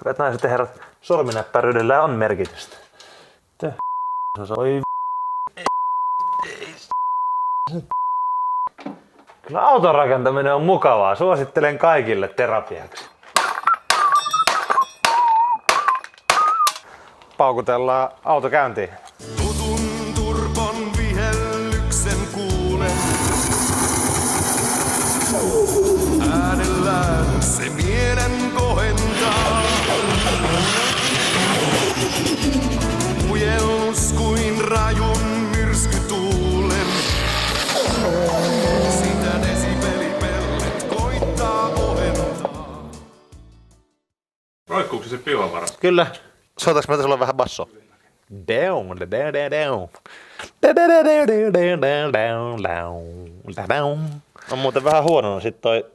Hyvät naiset ja herrat, sorminäppäryydellä on merkitystä. Oi Kyllä auton rakentaminen on mukavaa. Suosittelen kaikille terapiaksi. Paukutellaan auto käyntiin. Tutun turpon vihellyksen kuulen. Äänellään se mielen kohentaa. Pujellus kuin rajun myrskytuulen. Sitä desibelipellet koittaa ohentaa. Roikkuuko se pivavaras? Kyllä. Soitaks mä sulle vähän basso? On muuten vähän huonona sit toi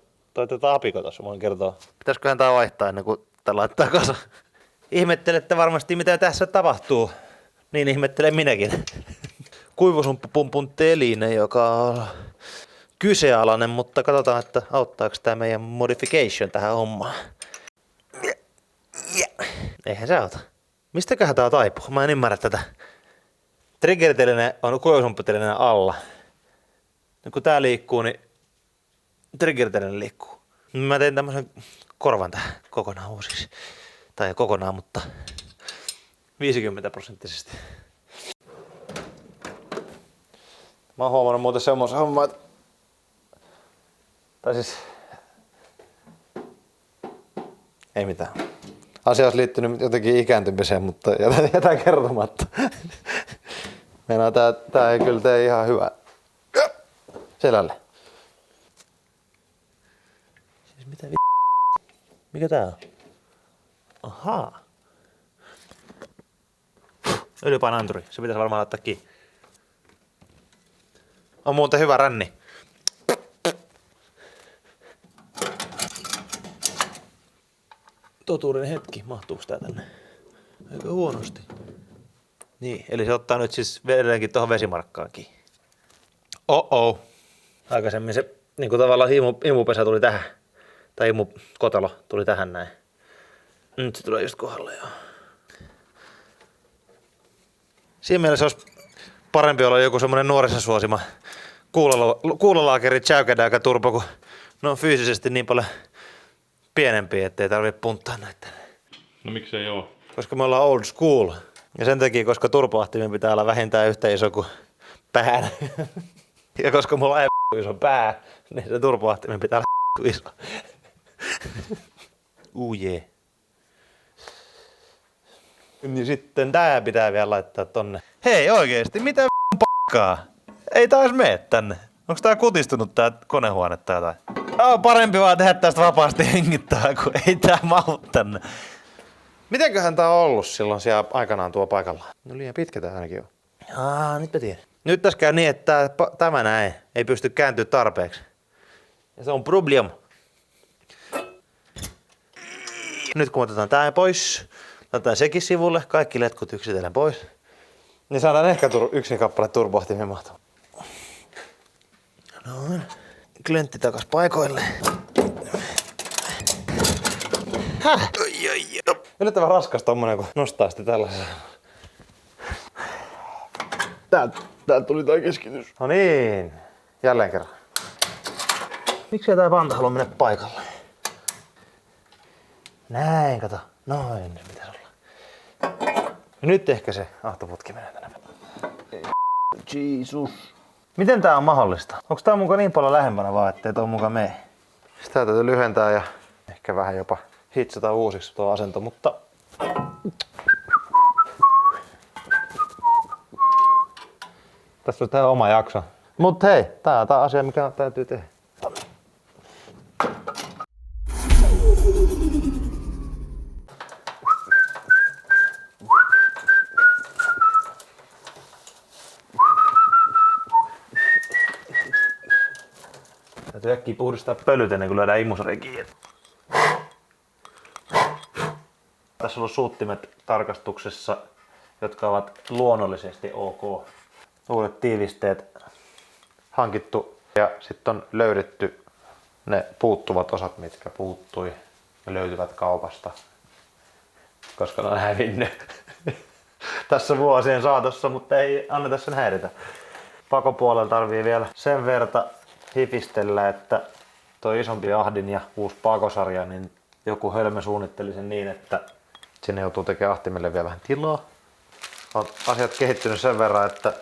apiko tossa, voin kertoa. Pitäisköhän tää vaihtaa ennen kuin tää laittaa kasa. Ihmettelette varmasti mitä tässä tapahtuu. Niin ihmettelen minäkin. Kuivusumppupumpun teline, joka on kyseenalainen, mutta katsotaan, että auttaako tää meidän modification tähän hommaan. Eihän se auta. Mistäköhän tää taipuu? Mä en ymmärrä tätä. Triggeriteline on kuivusumpputelineen alla. Ja kun tää liikkuu, niin triggeriteline liikkuu. Mä tein tämmösen korvan tähän kokonaan uusiksi. Tai ei kokonaan, mutta 50%. Mä oon huomannut muuten semmoisen homman, että... Tai siis... Ei mitään. Asia olisi liittynyt jotenkin ikääntymiseen, mutta jätän kertomatta. Meinaa tää ei kyllä tee ihan hyvää. Selälle. Siis mitä Mikä tää on? Ahaa. Öljypainanturi. Se pitäisi varmaan laittaa kiinni. On muuten hyvä ränni. Totuuden hetki. Mahtuuko tää tänne? Aika huonosti. Niin, eli se ottaa nyt siis edelleenkin tohon vesimarkkaankin. Oh. Aikaisemmin se niinku tavallaan imupesä tuli tähän. Tai imukotelo tuli tähän näin. Nyt se tulee just kohdalle joo. Siinä mielessä olisi parempi olla joku semmonen nuorissa suosima kuulolaakeri Chowkadaka turbo, kun ne on fyysisesti niin paljon pienempiä, ettei tarvitse punttaa näitä. No miksei oo? Koska me ollaan old school. Ja sen takia, koska turboahtimen pitää olla vähintään yhtä iso kuin pään. Ja koska mulla on iso pää, niin se turboahtimen pitää olla iso. Jee. Niin sitten tää pitää vielä laittaa tonne. Hei oikeesti, mitä pakkaa? Ei taas mene tänne. Onks tää kutistunut tää konehuone tai jotain? On parempi vaan tehdä tästä vapaasti hengittää, kun ei tää mahu tänne. Mitenköhän tää on ollut silloin siellä aikanaan tuo paikalla? No liian pitkä tää ainakin on. Nyt mä tiedän. Nyt tässä käy niin, että tämä näin ei pysty kääntyä tarpeeksi. Ja se on problem. Nyt kun otetaan tää pois, otetaan sekin sivulle, kaikki letkut yksitellen pois. Niin saadaan ehkä yksi kappale turboahtimen mahtua. No, klöntti takas paikoille. Häh? Yllättävän raskas tommonen, kun nostaa sitä tällaisen. Täältä tuli tää keskitys. No niin, jälleen kerran. Miksei tää panta halua mennä paikalle? Näin, kato. Noin, se pitäisi olla. Ja nyt ehkä se ahtoputki menee tänne. Jeesus. Miten tää on mahdollista? Onks tää mukaan niin paljon lähempänä vaan, ettei tuo mukaan mene? Sitä täytyy lyhentää ja ehkä vähän jopa hitsata uusiksi tuo asento, mutta... Tässä on tää oma jakso. Mut hei, tää on tää asia, mikä täytyy tehdä. Täytyy äkkiä puhdistaa pölyt ennen kuin lyödään imusari kiinni. Tässä on ollut suuttimet tarkastuksessa, jotka ovat luonnollisesti ok. Uudet tiivisteet hankittu ja sitten on löydetty ne puuttuvat osat, mitkä puuttui ja löytyvät kaupasta. koska ne on hävinnyt tässä vuosien saatossa, mutta ei anneta sen häiritä. Pakopuolella tarvii vielä sen verta hifistellä, että toi isompi ahdin ja uusi pakosarja, niin joku hölmö suunnitteli sen niin, että sinne joutuu tekemään ahtimelle vielä vähän tilaa. On asiat kehittynyt sen verran, että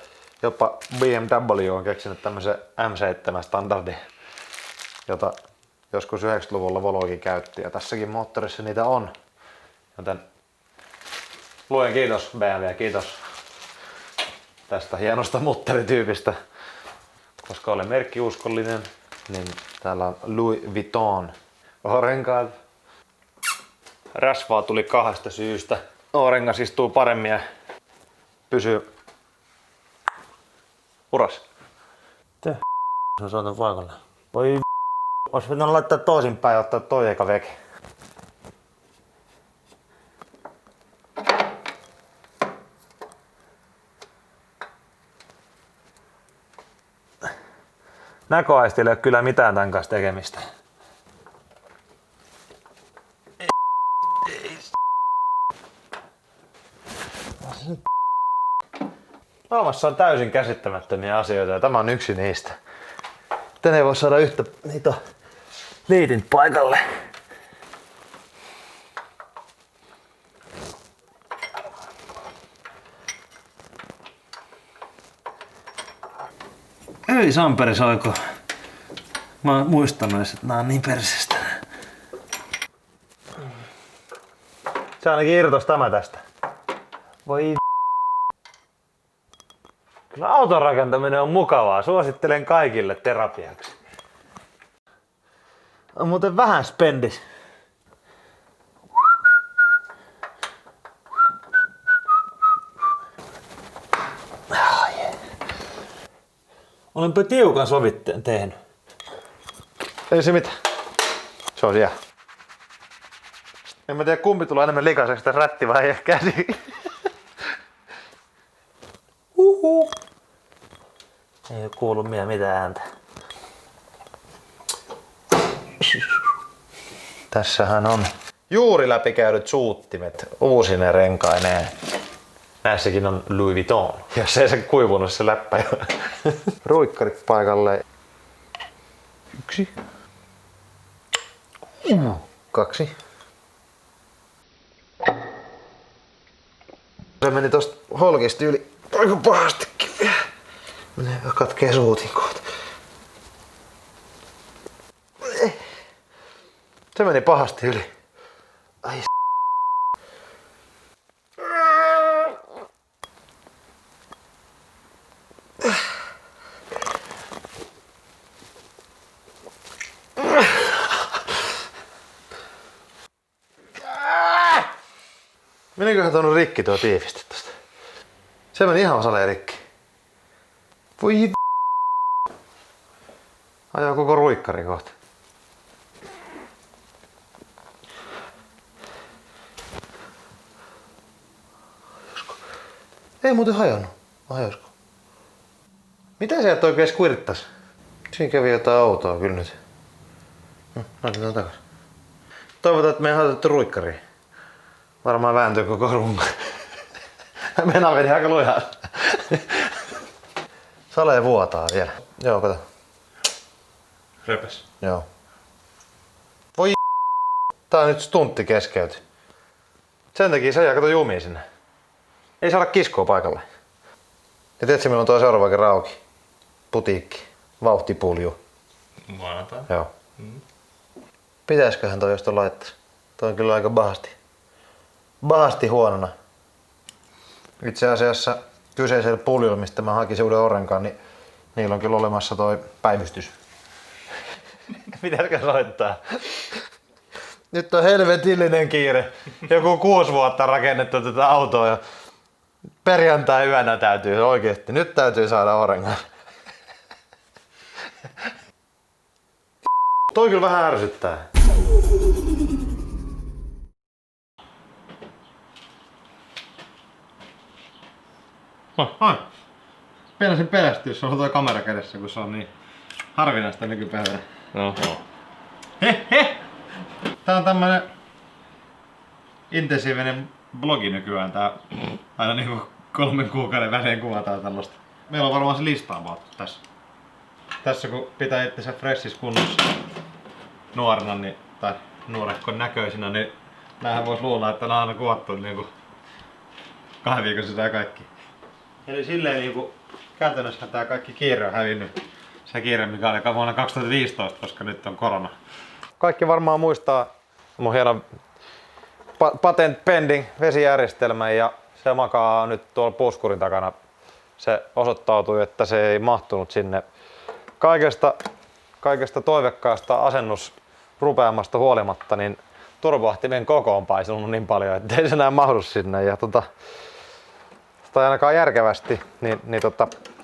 jopa BMW on keksinyt tämmöisen M7-standardin, jota joskus 90-luvulla Volvokin käytti, ja tässäkin moottorissa niitä on. Joten luen kiitos BMW, kiitos tästä hienosta mutterityypistä. Koska olen merkkiuskollinen, niin täällä on Louis Vuitton renkaat. Rasvaa tuli 2 syystä. Rengas istuu paremmin ja pysyy uras. Se on saanut paikalle. Voi olisi pitänyt laittaa toisinpäin ja ottaa toi eka veke. Näköaistille ei ole kyllä mitään tän kanssa tekemistä. Maailmassa on täysin käsittämättömiä asioita ja tämä on yksi niistä. Tän ei voi saada yhtä niitä liitin paikalle. Ei Samperi soiko. Mä oon muistanut, että nää on niin persestä. Se ainakin irtos tämä tästä. Voi kyllä auton rakentaminen on mukavaa. Suosittelen kaikille terapiaksi. On muuten vähän spendis. Olenpa tiukan sovitteen tehnyt. Ei se mitään. Se on siellä. En mä tiedä kumpi tulee enemmän likaiseksi, tässä rätti vai käsi. Ei oo kuulu mitään ääntä. Tässähän on juuri läpikäydyt suuttimet uusine renkaineen. Näissäkin on Louis Vuitton. Jos ei se kuivunut se läppä jo. Ruikkarit paikalle. 1. 2. Se meni tosta holkista yli aika pahastikin vielä. Menee katkee suutin kohta. Se meni pahasti yli. Ai meniköhän tuonut rikki tuo tiivisti tosta? Se meni ihan osalle rikki. Voi ajaa koko ruikkari kohta. Ei muuten hajonnut. Hajosko? Mitä sieltä oikein squirttas? Siinä kävi jotain autoa kyllä nyt. Laitetaan takas. Toivotaan, että me ei hajottu ruikkariin. Varmaan vääntyy koko runko. Mena meni aika lujaa. Salee vuotaa vielä. Joo, kato. Repes. Joo. Voi tää on nyt stuntti keskeyty. Sen takia se jää kato jumiin sinne. Ei saada kiskoa paikalle. Ja tiedätkö milloin tuo seuraavakin rauki? Putiikki. Vauhtipulju. Maanantai. Joo. Pitäisköhän toi jos toi laittais? Toi on kyllä aika bahasti huonona. Itse asiassa kyseisellä puljulla, mistä mä hakin uuden orenkaan, niin niillä on kyllä olemassa toi päivystys. Pitäisikö soittaa? Nyt on helvetillinen kiire. Joku 6 vuotta rakennettu tätä autoa ja perjantai yönä täytyy oikeesti. Nyt täytyy saada orenkaan. Toi kyllä vähän ärsyttää. Moi. Peläsin pelästyä, jos on tuo kamera kädessä, kun se on niin harvinaista nykypäivänä. No. Tää on tämmönen intensiivinen blogi nykyään. Tää aina niinku 3 kuukauden välein kuvataan tällaista. Meillä on varmaan se listaamaan tässä. Tässä kun pitää itsensä freshis kunnossa nuorena niin, tai nuorekkon näköisinä, niin näähän vois luulla, että nää on aina kuvattu niinku 2 viikon sisään kaikki. Eli silleen niinku käytännössä tää kaikki kiire on hävinnyt. Se kiire mikä oli vuonna 2015, koska nyt on korona. Kaikki varmaan muistaa mun hieno patent pending vesijärjestelmä ja se makaa nyt tuolla puskurin takana. Se osoittautui, että se ei mahtunut sinne kaikesta toivekkaasta asennusrupeamasta huolimatta, niin turboahtimen koko on paisunut niin paljon, että ei se enää mahdu sinne. Ja tai ainakaan järkevästi, niin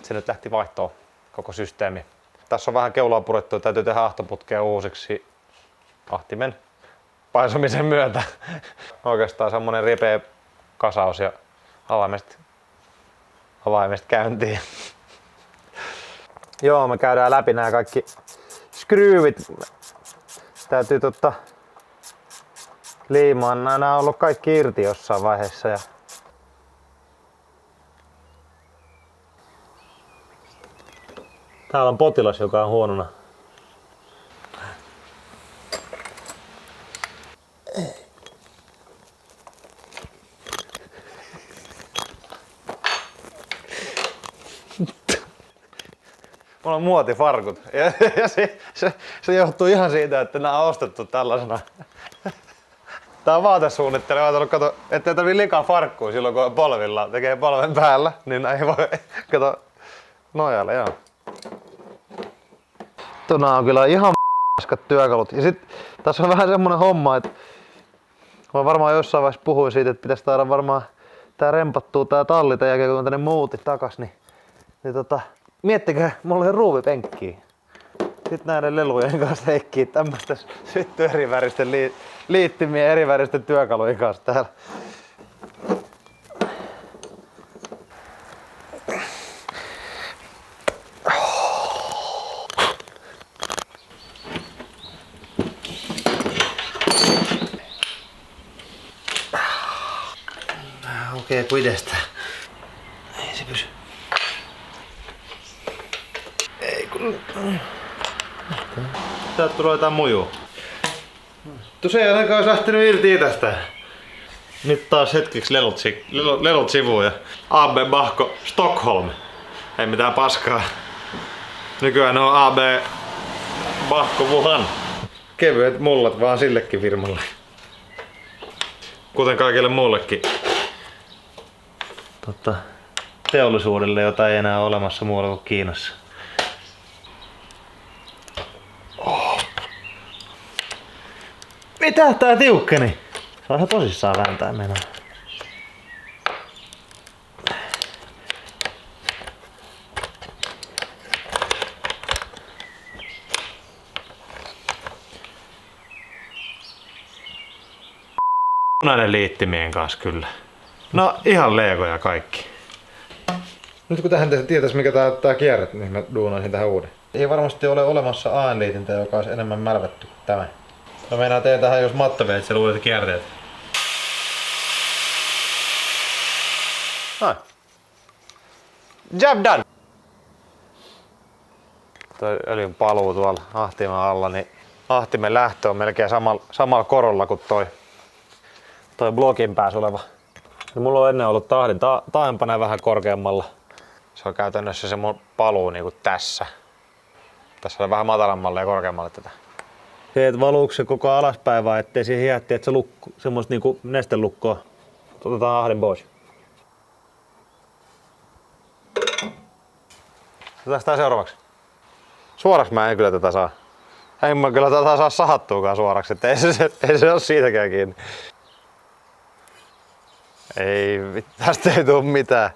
se nyt lähti vaihtoon koko systeemi. Tässä on vähän keulaa purettu ja täytyy tehdä ahtoputkea uusiksi ahtimen paisumisen myötä. Oikeastaan semmonen ripeä kasaus ja avaimesta käyntiin. Joo, me käydään läpi nämä kaikki skryvit. Täytyy liimaa. Nämä on ollut kaikki irti jossain vaiheessa. Ja täällä on potilas, joka on huonona. Mulla on muotifarkut ja se johtuu ihan siitä, että nämä on ostettu tällaisena. Tää on vaatesuunnittelu. Ajatellut, kato, ettei tarvii liikaa farkkua silloin kun on polvilla, tekee polven päällä, niin ei voi kato nojalle, joo. Nämä on kyllä ihan paskat työkalut. Ja sit tässä on vähän semmonen homma, että mä varmaan jossain vaiheessa puhuin siitä, että pitäisi saada varmaan tää rempattua tää talli tämän jälkeen kun tänne muutti takas, niin miettikää, mulla on ruuvipenkkiä. Sitten näiden lelujen kanssa heikkii tämmöstä sytty eriväristen liittymien eriväristen työkalujen kanssa täällä. Okei, kuidesta. Ei se pysy. Ei kun... Täältä tulee jotain mujua. Se ei ainakaan olisi lähtenyt irti tästä. Nyt taas hetkeksi lelut sivuun ja AB Bahko Stockholm. Ei mitään paskaa. Nykyään on AB Bahko Wuhan. Kevyet mullat vaan sillekin firmalle. Kuten kaikille muullekin teollisuudelle, jota ei enää ole olemassa muualla kuin Kiinassa. Mitä tää tiukkeni? Se on ihan tosissaan vääntää mennä. Näiden liittimien kanssa kyllä. No ihan leegoja kaikki. Nyt kun tähän tietäisi mikä tää kierret, niin mä duunaisin tähän uuden. Ei varmasti ole olemassa AN-liitintä, joka olisi enemmän mälvätty kuin tämä. No meinaan teen tähän jos mattoveitsellä uudet kierteet. Noin. Job done! Toi öljyn paluu tuolla ahtimen alla, niin ahtimen lähtö on melkein samalla korolla kuin toi blogin päässä oleva. Ja mulla on ennen ollut tahdin taaempana vähän korkeammalla. Se on käytännössä se mun paluu niinku tässä. Tässä on vähän matalammalla ja korkeammalle tätä. Se, et valuuko se koko alaspäin vai ettei siihen jäätti, että se semmoista niinku nestelukkoa. Otetaan ahdin pois. Otetaan tää seuraavaksi. Suoraksi mä en kyllä tätä saa. En mä kyllä tätä saa sahattuakaan suoraksi, että ei se ole siitäkään kiinni. Ei, tästä ei tuu mitään.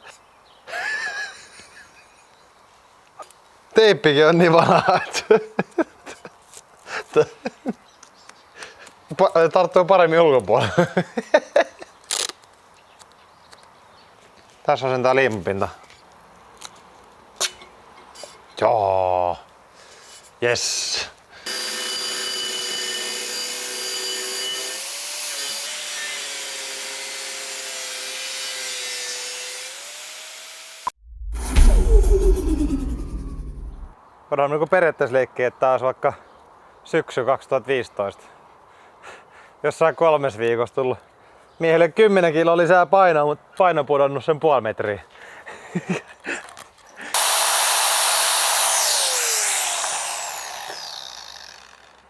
Teippikin on niin vanha, että tarttuu paremmin ulkopuolella. Tässä on sen tää liimapinta. Joo. Yes. Voidaan niinku periaatteessa leikkiä, että taas vaikka syksy 2015. Jossain 3 viikossa tullut miehelle 10 kiloa lisää painoa, mutta paino pudonnut sen 0,5 metriä.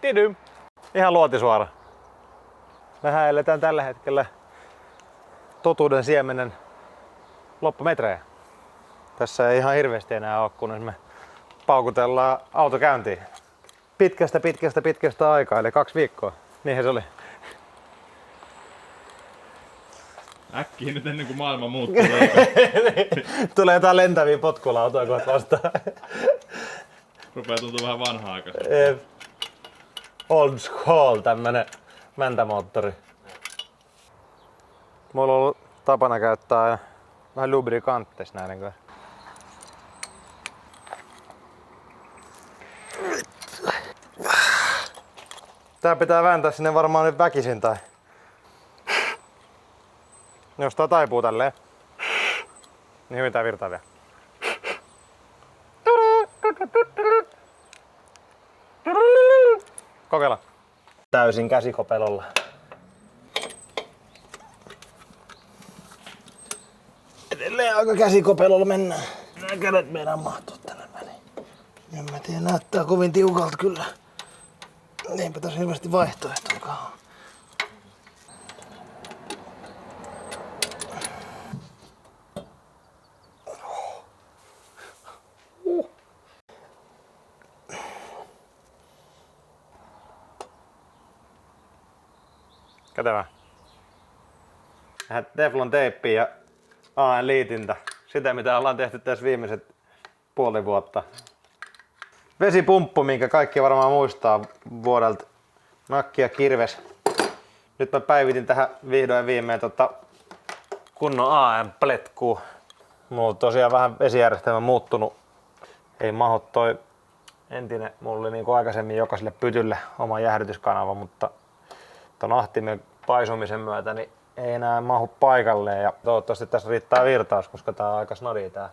Tidym. Ihan luotisuora. Mehän eletään tällä hetkellä totuuden siemenen loppumetrejä. Tässä ei ihan hirveästi enää ole, kunnes me paukutellaan auto käyntiin. Pitkästä aikaa, eli 2 viikkoa. Niinhän se oli. Äkkiä nyt ennen kuin maailma muuttuu. Tulee jotain lentäviä potkulautoja kohta vastaan. Rupee tuntua vähän vanha-aikaiselta. Old school, tämmönen mäntämoottori. Mulla on ollut tapana käyttää aina vähän lubrikantteissa näiden kanssa. Tää pitää vääntää sinne varmaan nyt väkisin tai... Jos tää taipuu tälleen, niin hyvin tää virtaa vielä. Kokeilla. Täysin käsikopelolla. Edelleen aika käsikopelolla mennään. Nämä kädet meidän mahtuu tänne väliin. En mä tiedä, näyttää kovin tiukalta kyllä. Eipä tässä hirveästi vaihtoehtoakaan. Kätevä. Teflon teippi ja AN-liitintä. Sitä mitä ollaan tehty tässä viimeiset 0,5 vuotta. Vesipumppu, minkä kaikki varmaan muistaa vuodelta Nakki ja Kirves. Nyt mä päivitin tähän vihdoin viimein kunnon AM-pletkuu. Mulla on tosiaan vähän vesijärjestelmä muuttunut. Ei mahu toi entinen, mulla oli niin kuin aikaisemmin jokaiselle pytylle oma jäähdytyskanava, mutta ton ahtimen paisumisen myötä niin ei enää mahu paikalleen ja toivottavasti tässä riittää virtaus, koska tää on aika snodi tää.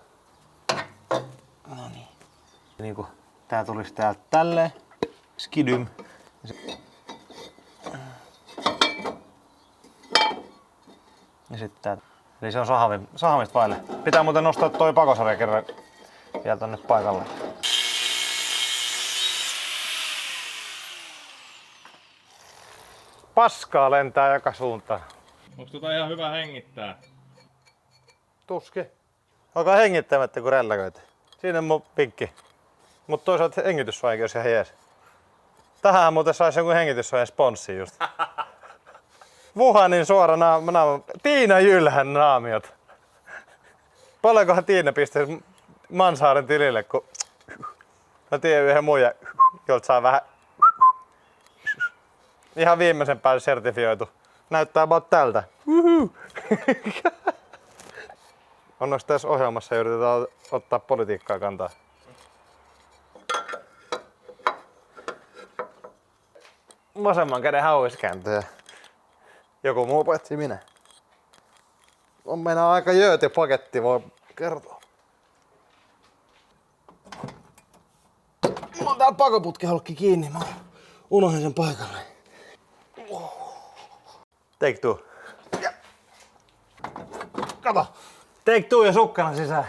Noniin. Niinku tää tulisi täältä tälleen. Skidym. Ja sitten tää. Eli se on sahamista vaille. Pitää muuten nostaa toi pakosarja kerran vielä tonne paikalle. Paskaa lentää joka suuntaan. Onks ihan hyvä hengittää? Tuski. Olkaa hengittämättä kun rälläköitä. Siinä on mun pinkki. Mut toisaalta hengitysvaikeus ihan jees. Tähän muuten sais jonkun hengitysvaikeus sponssi just. Wuhanin suora naama. Tiina Jylhän naamiot. Paljonkohan Tiina pistäisi Mansaaren tilille, kun mä tiedän yhden muijan, jolta saa vähän ihan viimeisen päälle sertifioitu. Näyttää about tältä. Onneksi tässä ohjelmassa yritetään ottaa politiikkaa kantaa. Vasemman käden hauiskääntöjä. Joku muu paitsi minä. On meinaa aika jööti paketti, voi kertoa. Mulla on täällä pakoputkiholkki kiinni, mä unohdin sen paikalle. Take two. Ja. Kato. Take two ja sukkana sisään.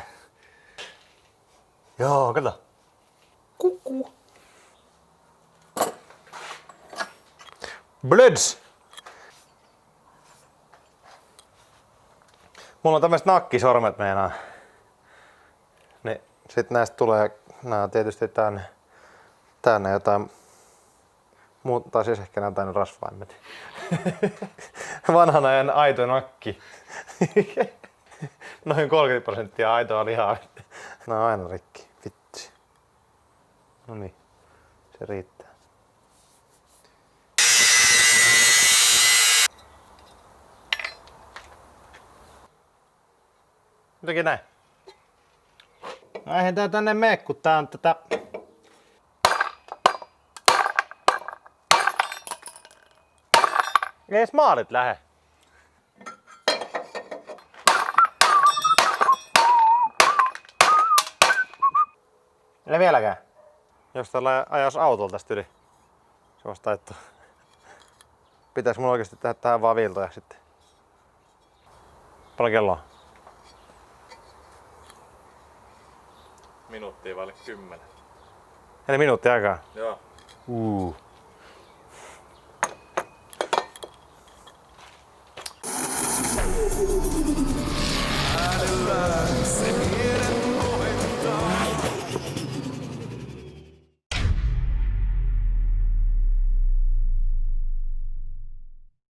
Joo, kato. Kukkuu. Blöds. Mulla on tämmöiset nakkisormet meinaa. Niin sit näistä tulee, nää on tietysti tänne jotain muuta, tai siis ehkä jotain rasvaimmet. Vanhan ajan aito nakki. Noin 30% aitoa lihaa. Nää on aina rikki. Vitsi. Noniin, se riittää. Jotenkin näin. No eihän tää tänne mene, kun tää on tätä... Ei edes maalit lähe. Ei vieläkään. Jos tällä ajos autolla tästä yli. Se olisi taittu. Pitäis mun oikeesti tehdä tähän vaan viiltoja sitten. Paljon kello on? Minuuttia vaille 10. Eli minuutti aikaa. Joo.